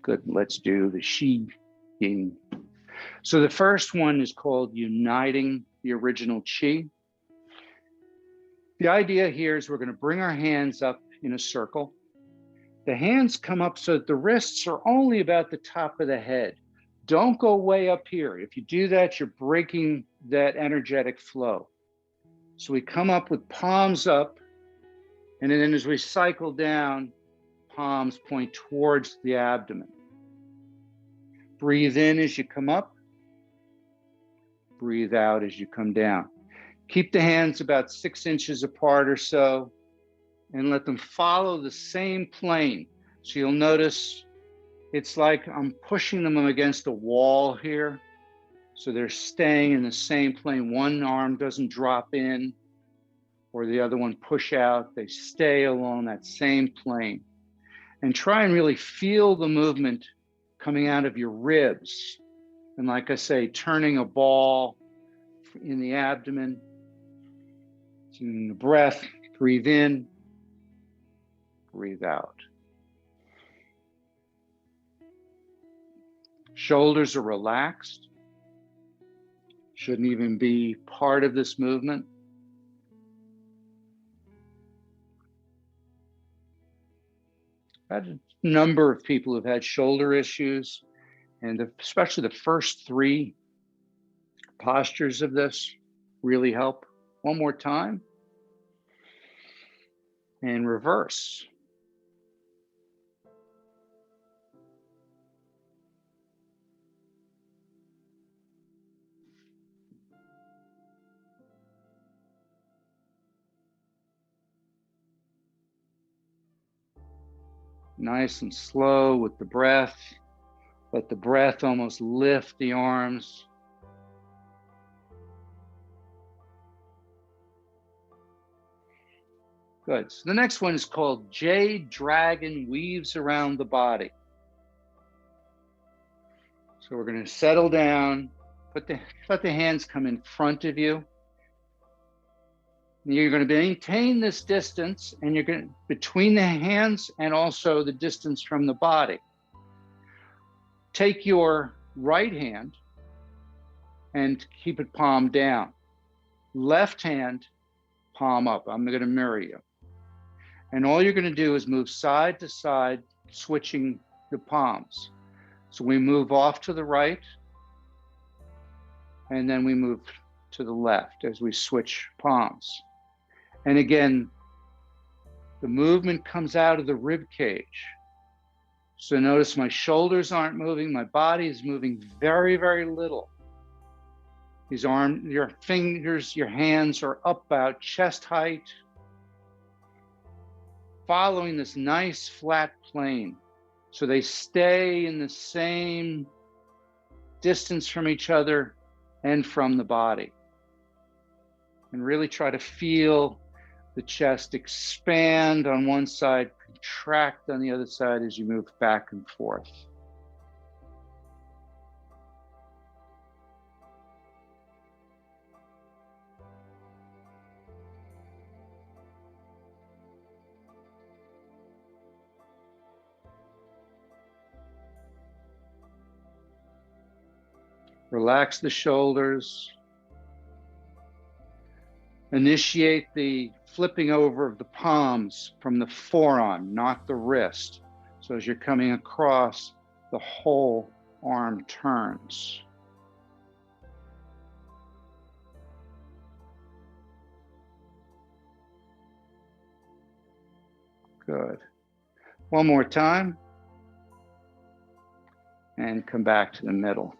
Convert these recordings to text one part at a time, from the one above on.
Good, let's do the QiGong. So the first one is called uniting the original Qi. The idea here is we're going to bring our hands up in a circle. The hands come up so that the wrists are only about the top of the head. Don't go way up here. If you do that, you're breaking that energetic flow. So we come up with palms up, and then as we cycle down, palms point towards the abdomen. Breathe in as you come up. Breathe out as you come down. Keep the hands about 6 inches apart or so, and let them follow the same plane. So you'll notice it's like I'm pushing them against a wall here. So they're staying in the same plane. One arm doesn't drop in or the other one push out. They stay along that same plane. And try and really feel the movement coming out of your ribs. And like I say, turning a ball in the abdomen. Taking the breath, breathe in, breathe out. Shoulders are relaxed. Shouldn't even be part of this movement. I've had a number of people who've had shoulder issues, and especially the first 3 postures of this really help. One more time. And reverse. Nice and slow with the breath. Let the breath almost lift the arms. Good. So the next one is called Jade Dragon Weaves Around the Body. So we're going to settle down, let the hands come in front of you. You're going to maintain this distance, and you're going to, between the hands and also the distance from the body. Take your right hand and keep it palm down. Left hand, palm up. I'm going to mirror you. And all you're going to do is move side to side, switching the palms. So we move off to the right, and then we move to the left as we switch palms. And again, the movement comes out of the rib cage. So notice my shoulders aren't moving, my body is moving very, very little. These your fingers, your hands are up about chest height, following this nice flat plane. So they stay in the same distance from each other and from the body. And really try to feel the chest expand on one side, contract on the other side as you move back and forth. Relax the shoulders. Initiate the flipping over of the palms from the forearm, not the wrist. So as you're coming across, the whole arm turns. Good. One more time. And come back to the middle.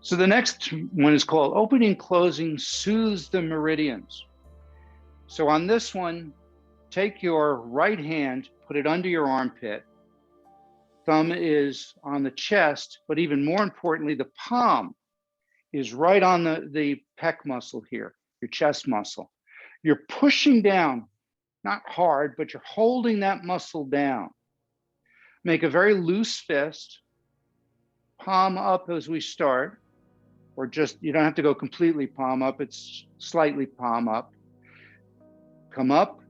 So the next one is called Opening and Closing Soothes the Meridians. So on this one, take your right hand, put it under your armpit. Thumb is on the chest, but even more importantly, the palm is right on the pec muscle here, your chest muscle. You're pushing down, not hard, but you're holding that muscle down. Make a very loose fist, palm up as we start. Or just, you don't have to go completely palm up, it's slightly palm up. Come up,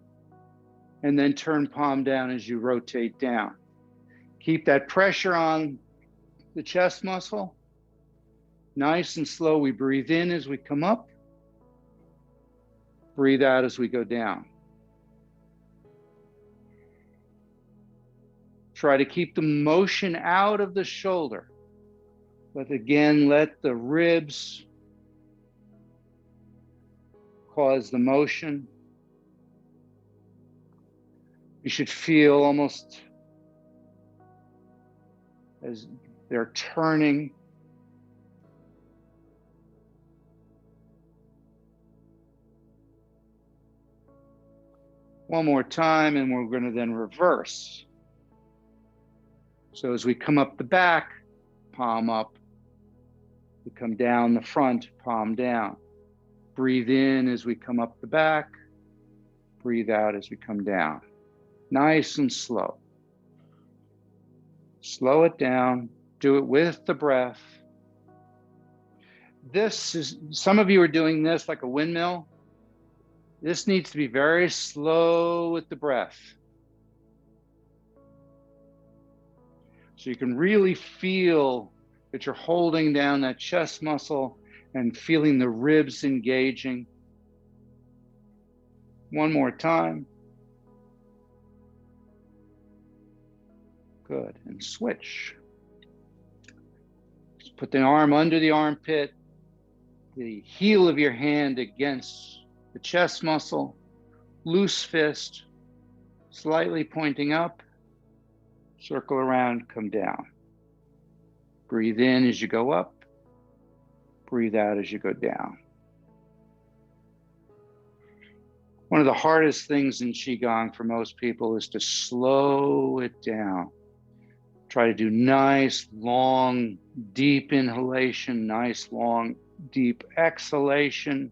and then turn palm down as you rotate down. Keep that pressure on the chest muscle. Nice and slow. We breathe in as we come up. Breathe out as we go down. Try to keep the motion out of the shoulder. But again, let the ribs cause the motion. You should feel almost as they're turning. One more time, and we're going to then reverse. So as we come up the back, palm up. We come down the front, palm down. Breathe in as we come up the back. Breathe out as we come down. Nice and slow. Slow it down. Do it with the breath. This is, some of you are doing this like a windmill. This needs to be very slow with the breath. So you can really feel that you're holding down that chest muscle and feeling the ribs engaging. One more time. Good, and switch. Just put the arm under the armpit, the heel of your hand against the chest muscle, loose fist, slightly pointing up, circle around, come down. Breathe in as you go up, breathe out as you go down. One of the hardest things in QiGong for most people is to slow it down. Try to do nice, long, deep inhalation, nice, long, deep exhalation.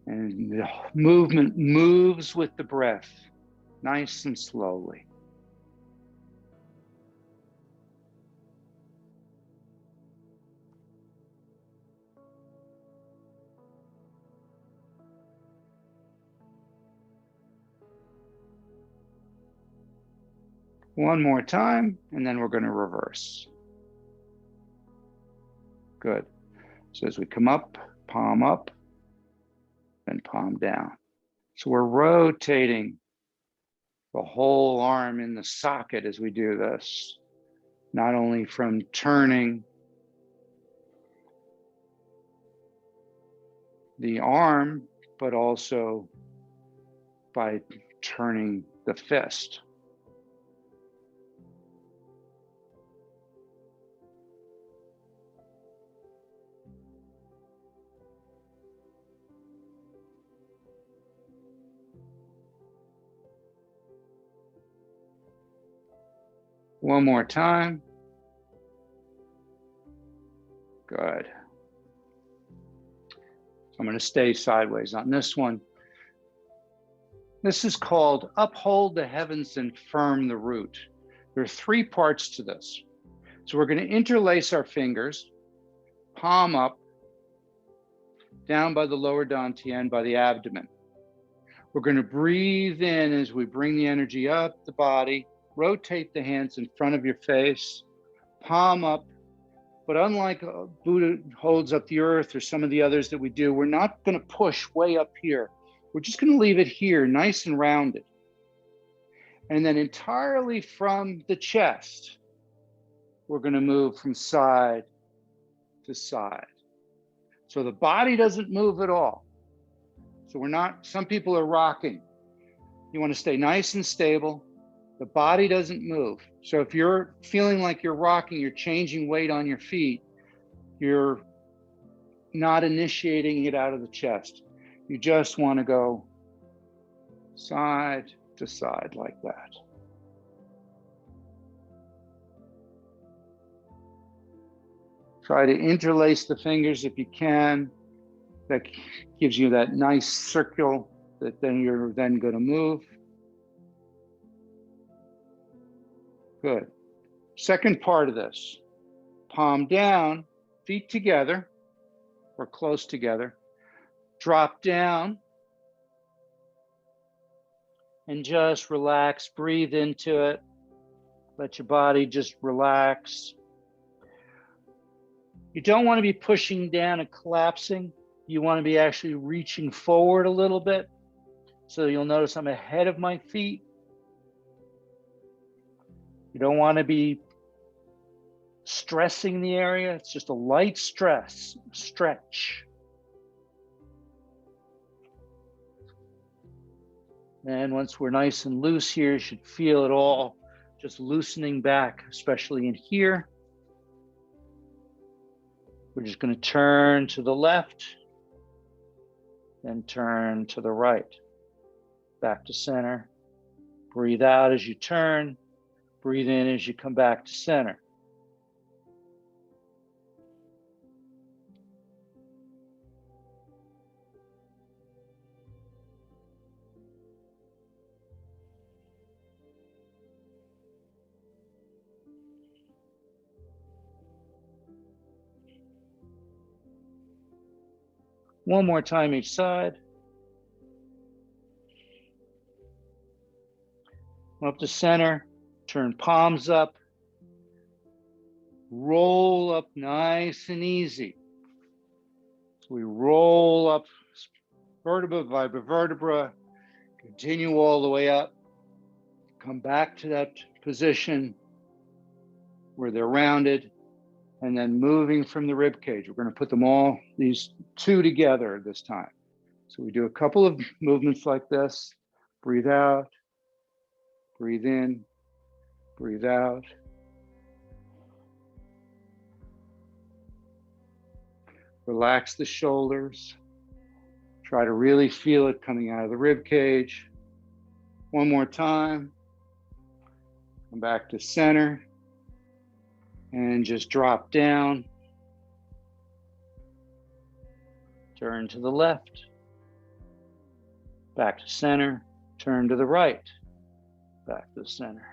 And the movement moves with the breath, nice and slowly. One more time, and then we're going to reverse. Good. So as we come up, and palm down. So we're rotating the whole arm in the socket as we do this, not only from turning the arm, but also by turning the fist. One more time. Good. So I'm going to stay sideways on this one. This is called uphold the heavens and firm the root. There are 3 parts to this. So we're going to interlace our fingers, palm up, down by the lower dantian, by the abdomen. We're going to breathe in as we bring the energy up the body. Rotate the hands in front of your face, palm up. But unlike Buddha holds up the earth or some of the others that we do, we're not going to push way up here. We're just going to leave it here, nice and rounded. And then entirely from the chest, we're going to move from side to side. So the body doesn't move at all. So we're not, some people are rocking. You want to stay nice and stable. The body doesn't move. So if you're feeling like you're rocking, you're changing weight on your feet, you're not initiating it out of the chest. You just want to go side to side like that. Try to interlace the fingers if you can. That gives you that nice circle that then you're then going to move. Good. Second part of this, palm down, feet together or close together. Drop down. and just relax, breathe into it. Let your body just relax. You don't want to be pushing down and collapsing. You want to be actually reaching forward a little bit. So you'll notice I'm ahead of my feet. You don't want to be stressing the area. It's just a light stretch. And once we're nice and loose here, you should feel it all just loosening back, especially in here. We're just going to turn to the left, then turn to the right. Back to center. Breathe out as you turn. Breathe in as you come back to center. One more time each side. Up to center, turn palms up. Roll up nice and easy. So we roll up vertebra by vertebra, continue all the way up. Come back to that position where they're rounded, and then moving from the rib cage. We're going to put them all, these two together this time. So we do a couple of movements like this. Breathe out, breathe in, breathe out. Relax the shoulders. Try to really feel it coming out of the rib cage. One more time. Come back to center. And just drop down. Turn to the left. Back to center. Turn to the right. Back to the center.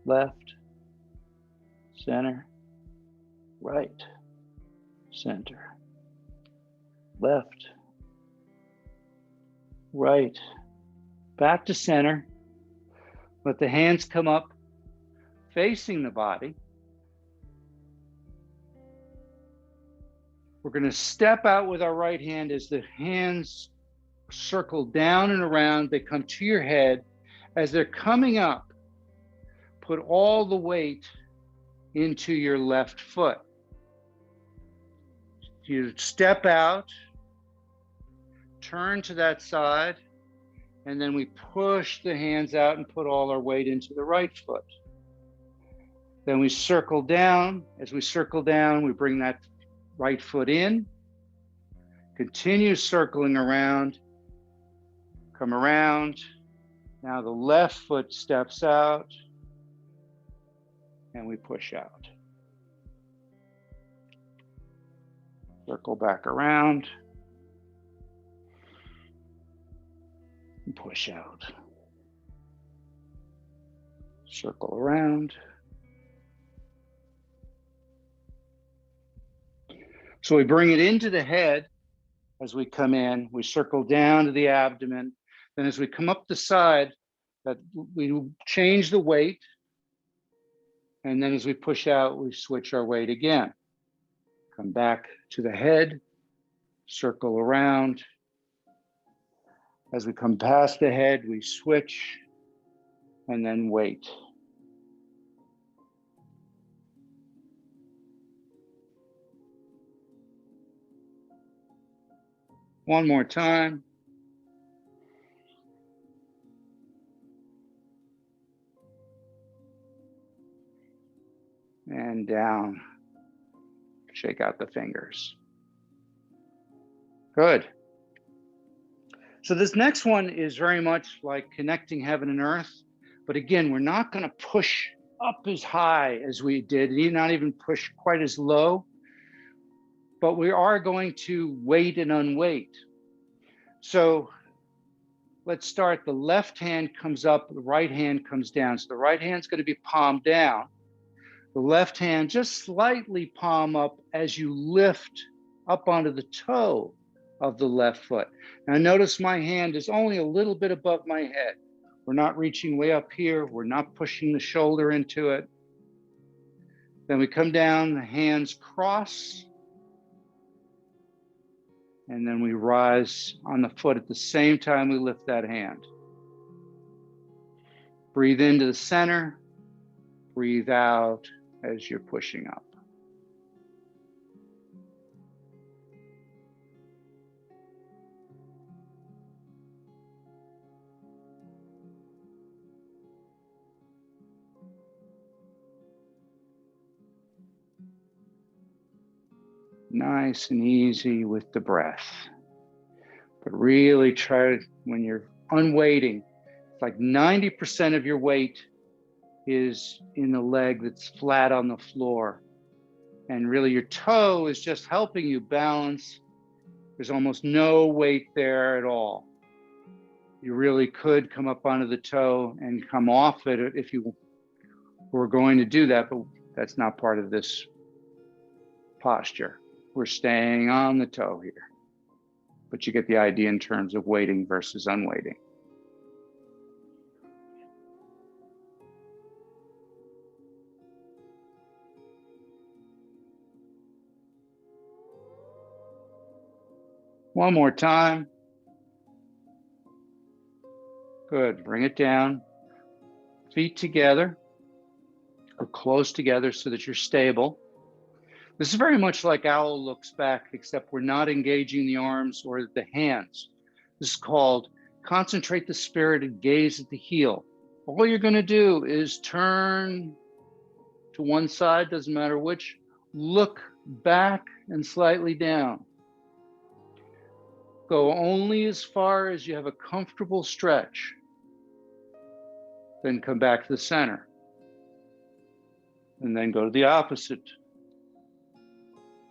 Left. Center. Right. Center. Left. Right. Back to center. Let the hands come up, facing the body. We're going to step out with our right hand as the hands circle down and around. They come to your head. As they're coming up, put all the weight into your left foot. You step out, turn to that side, and then we push the hands out and put all our weight into the right foot. Then we circle down. As we circle down, we bring that right foot in, continue circling around, come around. Now the left foot steps out and we push out. Circle back around and push out. Circle around. So we bring it into the head as we come in. We circle down to the abdomen. Then as we come up the side, that we change the weight. And then as we push out, we switch our weight again. Come back to the head, circle around. As we come past the head, we switch and then wait. One more time. And down. Shake out the fingers. Good. So this next one is very much like connecting heaven and earth. But again, we're not going to push up as high as we did, not even push quite as low. But we are going to weight and unweight. So let's start. The left hand comes up, the right hand comes down. So the right hand's going to be palm down. The left hand just slightly palm up as you lift up onto the toe of the left foot. Now notice my hand is only a little bit above my head. We're not reaching way up here. We're not pushing the shoulder into it. Then we come down, the hands cross, and then we rise on the foot at the same time we lift that hand. Breathe into the center, breathe out as you're pushing up. Nice and easy with the breath. But really try, when you're unweighting, it's like 90% of your weight is in the leg that's flat on the floor. And really your toe is just helping you balance. There's almost no weight there at all. You really could come up onto the toe and come off it if you were going to do that, but that's not part of this posture. We're staying on the toe here, but you get the idea in terms of weighting versus unweighting. One more time. Good, bring it down. Feet together or close together so that you're stable. This is very much like owl looks back, except we're not engaging the arms or the hands. This is called concentrate the spirit and gaze at the heel. All you're going to do is turn to one side, doesn't matter which, look back and slightly down. Go only as far as you have a comfortable stretch. Then come back to the center. And then go to the opposite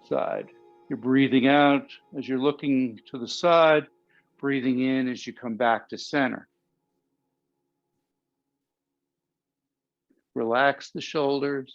side. You're breathing out as you're looking to the side, breathing in as you come back to center. Relax the shoulders.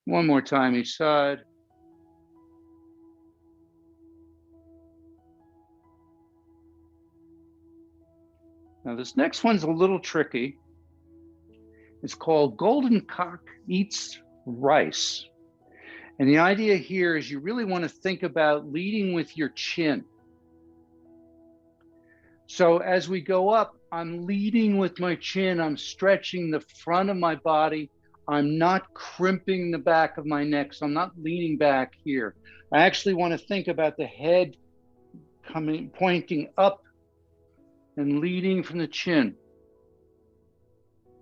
One more time each side. Now this next one's a little tricky. It's called Golden Cock Eats Rice. And the idea here is you really want to think about leading with your chin. So as we go up, I'm leading with my chin. I'm stretching the front of my body. I'm not crimping the back of my neck, so I'm not leaning back here. I actually want to think about the head pointing up and leading from the chin.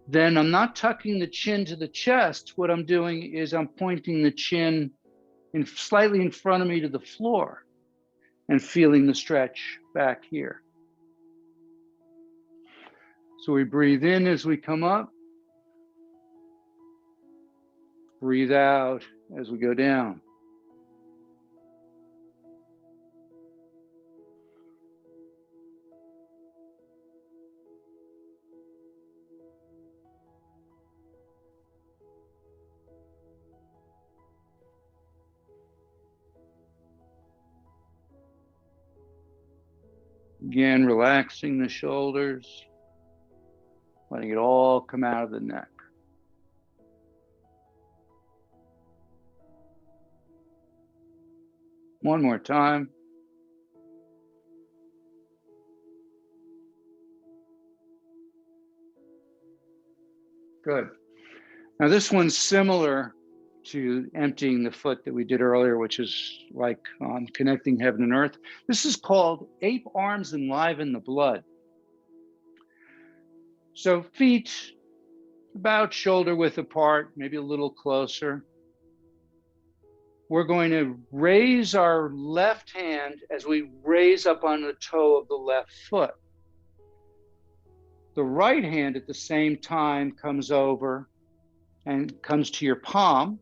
Then I'm not tucking the chin to the chest. What I'm doing is I'm pointing the chin slightly in front of me to the floor and feeling the stretch back here. So we breathe in as we come up. Breathe out as we go down. Again, relaxing the shoulders, letting it all come out of the neck. One more time. Good. Now this one's similar to emptying the foot that we did earlier, which is like connecting heaven and earth. This is called Ape Arms Enliven the Blood. So feet about shoulder width apart, maybe a little closer. We're going to raise our left hand as we raise up on the toe of the left foot. The right hand at the same time comes over and comes to your palm.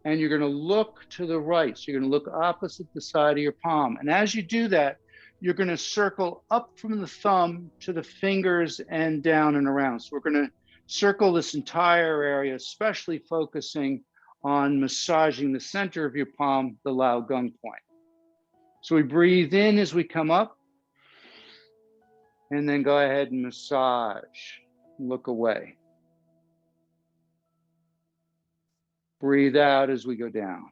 and you're going to look to the right. So you're going to look opposite the side of your palm. And as you do that, you're going to circle up from the thumb to the fingers and down and around. So we're going to circle this entire area, especially focusing on massaging the center of your palm, the Lao Gung point. So we breathe in as we come up, and then go ahead and massage, look away. Breathe out as we go down.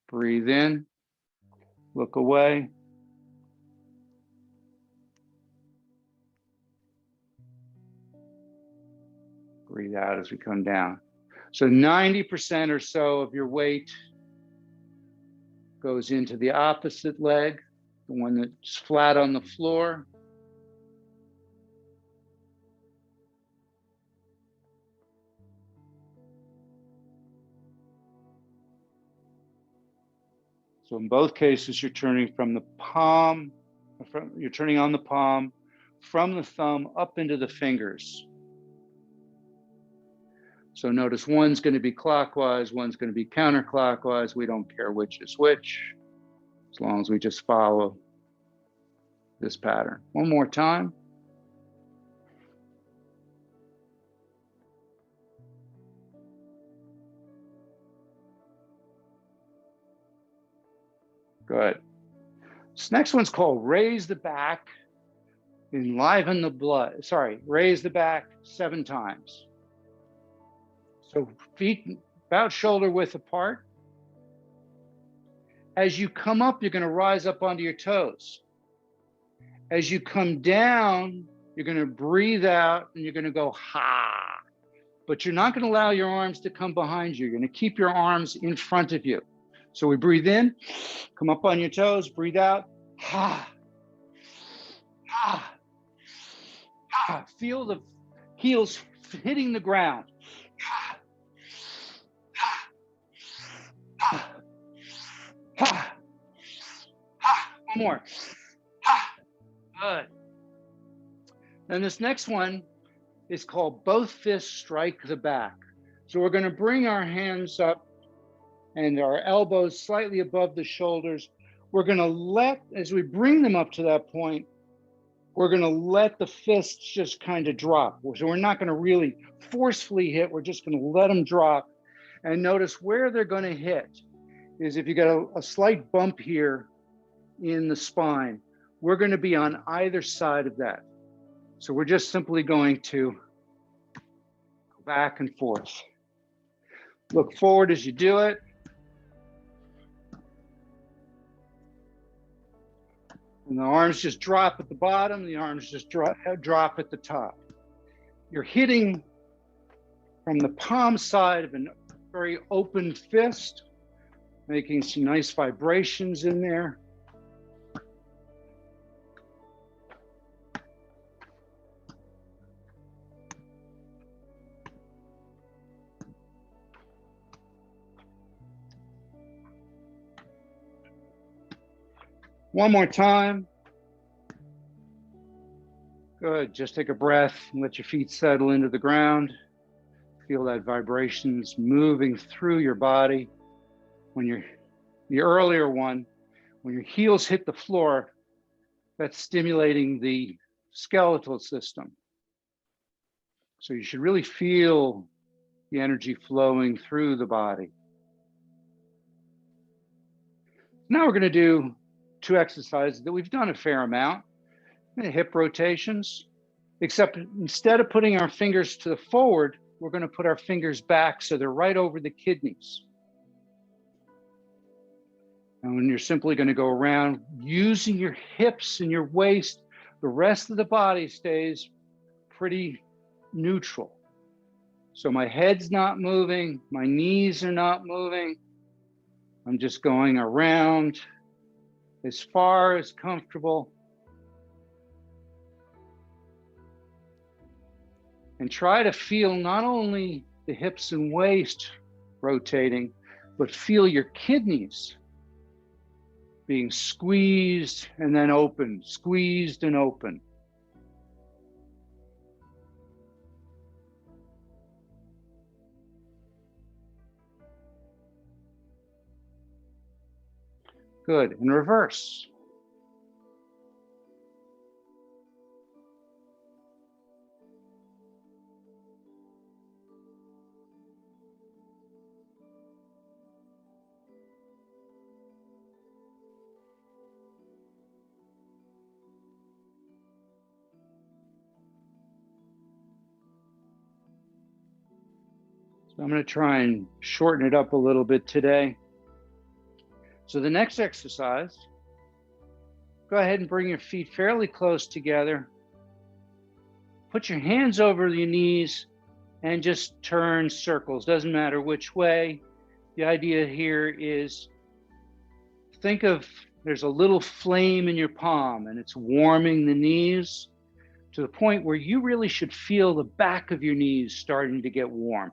Breathe in, look away. Breathe out as we come down. So 90% or so of your weight goes into the opposite leg, the one that's flat on the floor. So in both cases, you're turning from the palm, you're turning on the palm from the thumb up into the fingers. So notice one's going to be clockwise, one's going to be counterclockwise. We don't care which is which, as long as we just follow this pattern. One more time. Good. This next one's called raise the back, enliven the blood. Sorry, raise the back 7 times. So feet about shoulder width apart. As you come up, you're going to rise up onto your toes. As you come down, you're going to breathe out and you're going to go ha. But you're not going to allow your arms to come behind you. You're going to keep your arms in front of you. So we breathe in, come up on your toes, breathe out, ha, ha, ha. Feel the heels hitting the ground. Ha, ha, ha, ha, ha. One more. Ha. Good. And this next one is called both fists strike the back. So we're going to bring our hands up and our elbows slightly above the shoulders. We're going to let, as we bring them up to that point, we're going to let the fists just kind of drop. So we're not going to really forcefully hit. We're just going to let them drop. And notice where they're going to hit is if you got a slight bump here in the spine, we're going to be on either side of that. So we're just simply going to go back and forth. Look forward as you do it. And the arms just drop at the bottom, the arms just drop at the top. You're hitting from the palm side of a very open fist, making some nice vibrations in there. One more time. Good, just take a breath and let your feet settle into the ground. Feel that vibrations moving through your body. When the earlier one, when your heels hit the floor, that's stimulating the skeletal system. So you should really feel the energy flowing through the body. Now we're going to do 2 exercises that we've done a fair amount. Hip rotations, except instead of putting our fingers to the forward, we're going to put our fingers back so they're right over the kidneys. And when you're simply going to go around using your hips and your waist, the rest of the body stays pretty neutral. So my head's not moving, my knees are not moving. I'm just going around as far as comfortable. And try to feel not only the hips and waist rotating, but feel your kidneys being squeezed and then open, squeezed and open. Good. In reverse. So I'm going to try and shorten it up a little bit today. So the next exercise, go ahead and bring your feet fairly close together. Put your hands over your knees and just turn circles. Doesn't matter which way. The idea here is, think of, there's a little flame in your palm and it's warming the knees to the point where you really should feel the back of your knees starting to get warm.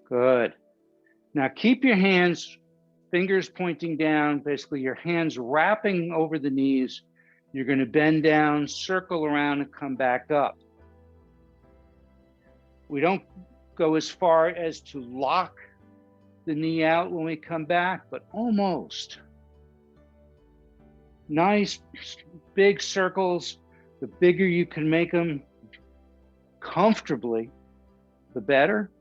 Good. Now keep your hands, fingers pointing down, basically your hands wrapping over the knees. You're going to bend down, circle around, and come back up. We don't go as far as to lock the knee out when we come back, but almost. Nice big circles. The bigger you can make them comfortably, the better.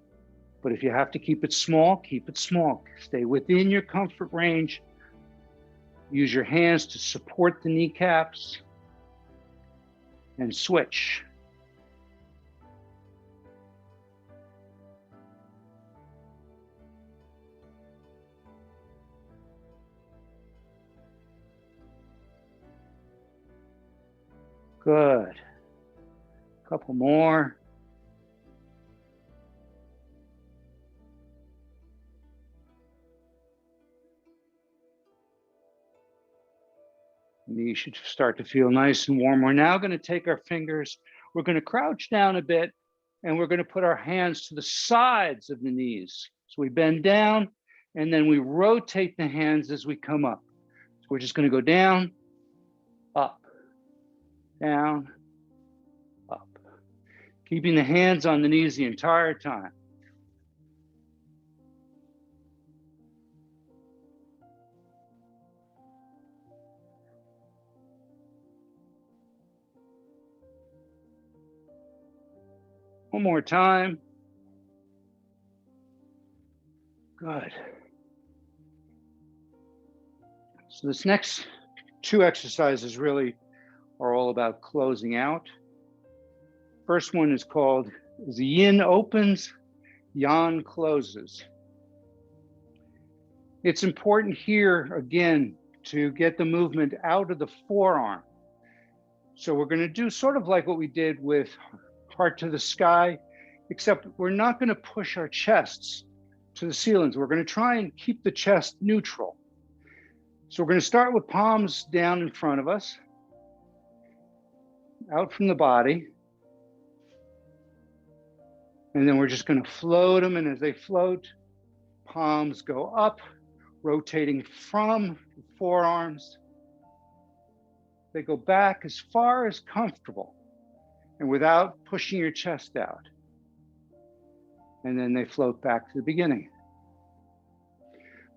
But if you have to keep it small, keep it small. Stay within your comfort range. Use your hands to support the kneecaps and switch. Good. A couple more. You should start to feel nice and warm. We're now going to take our fingers, we're going to crouch down a bit, and we're going to put our hands to the sides of the knees. So we bend down, and then we rotate the hands as we come up. So we're just going to go down, up, down, up. Keeping the hands on the knees the entire time. One more time. Good. So this next two exercises really are all about closing out. First one is called Yin opens, Yang closes. It's important here, again, to get the movement out of the forearm. So we're going to do sort of like what we did with Heart to the Sky, except we're not going to push our chests to the ceilings. We're going to try and keep the chest neutral. So we're going to start with palms down in front of us, out from the body. And then we're just going to float them. And as they float, palms go up, rotating from the forearms. They go back as far as comfortable and without pushing your chest out. And then they float back to the beginning.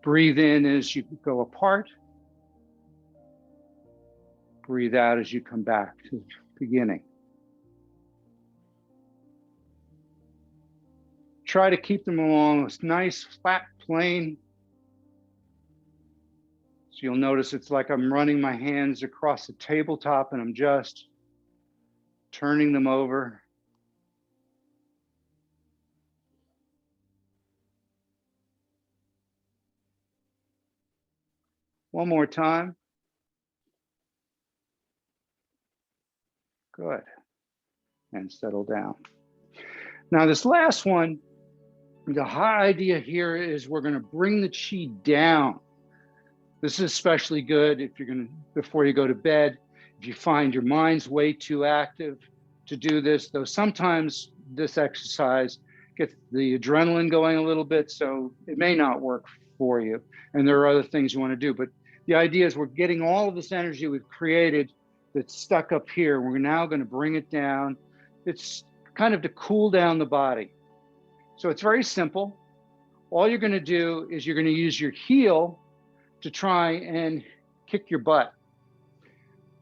Breathe in as you go apart. Breathe out as you come back to the beginning. Try to keep them along this nice flat plane. So you'll notice it's like I'm running my hands across the tabletop and I'm just turning them over. One more time. Good. And settle down. Now this last one, the high idea here is we're going to bring the chi down. This is especially good if you're going to, before you go to bed, if you find your mind's way too active to do this, though sometimes this exercise get the adrenaline going a little bit, so it may not work for you. And there are other things you want to do. But the idea is we're getting all of this energy we've created that's stuck up here. We're now going to bring it down. It's kind of to cool down the body. So it's very simple. All you're going to do is you're going to use your heel to try and kick your butt.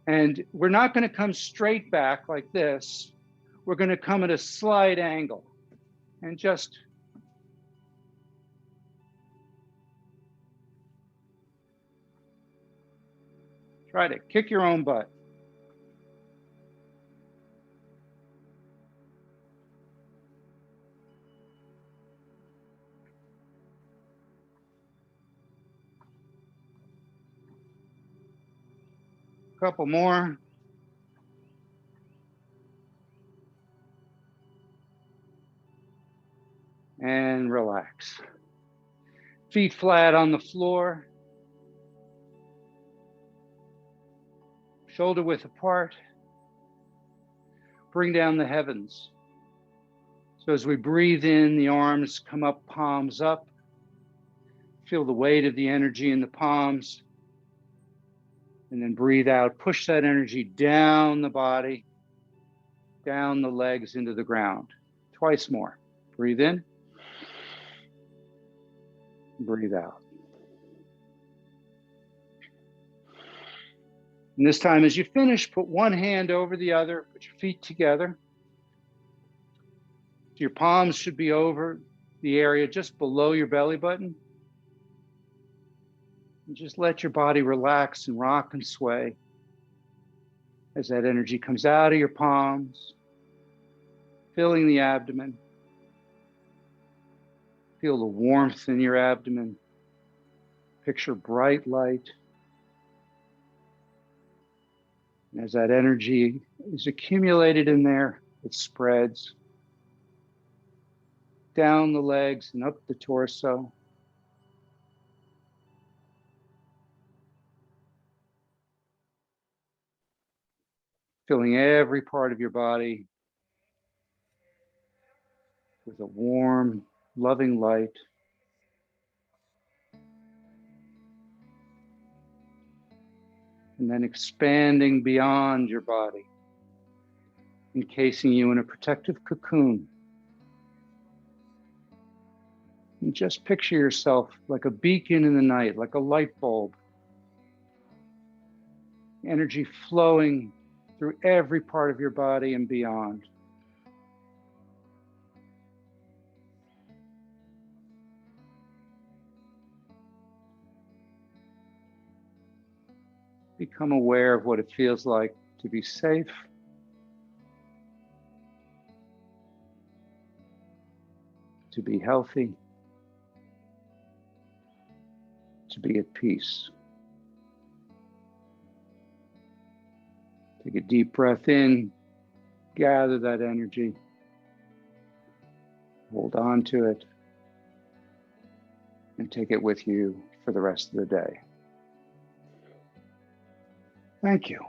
And we're not going to come straight back like this. We're going to come at a slight angle and just try to kick your own butt. Couple more. And relax. Feet flat on the floor. Shoulder width apart. Bring down the heavens. So as we breathe in, the arms come up, palms up. Feel the weight of the energy in the palms. And then breathe out. Push that energy down the body, down the legs into the ground. Twice more. Breathe in. Breathe out. And this time, as you finish, put one hand over the other, put your feet together. Your palms should be over the area just below your belly button. And just let your body relax and rock and sway as that energy comes out of your palms, filling the abdomen. Feel the warmth in your abdomen. Picture bright light. And as that energy is accumulated in there, it spreads down the legs and up the torso. Filling every part of your body with a warm, loving light. And then expanding beyond your body, encasing you in a protective cocoon. And just picture yourself like a beacon in the night, like a light bulb. Energy flowing through every part of your body and beyond. Become aware of what it feels like to be safe, to be healthy, to be at peace. Take a deep breath in, gather that energy, hold on to it, and take it with you for the rest of the day. Thank you.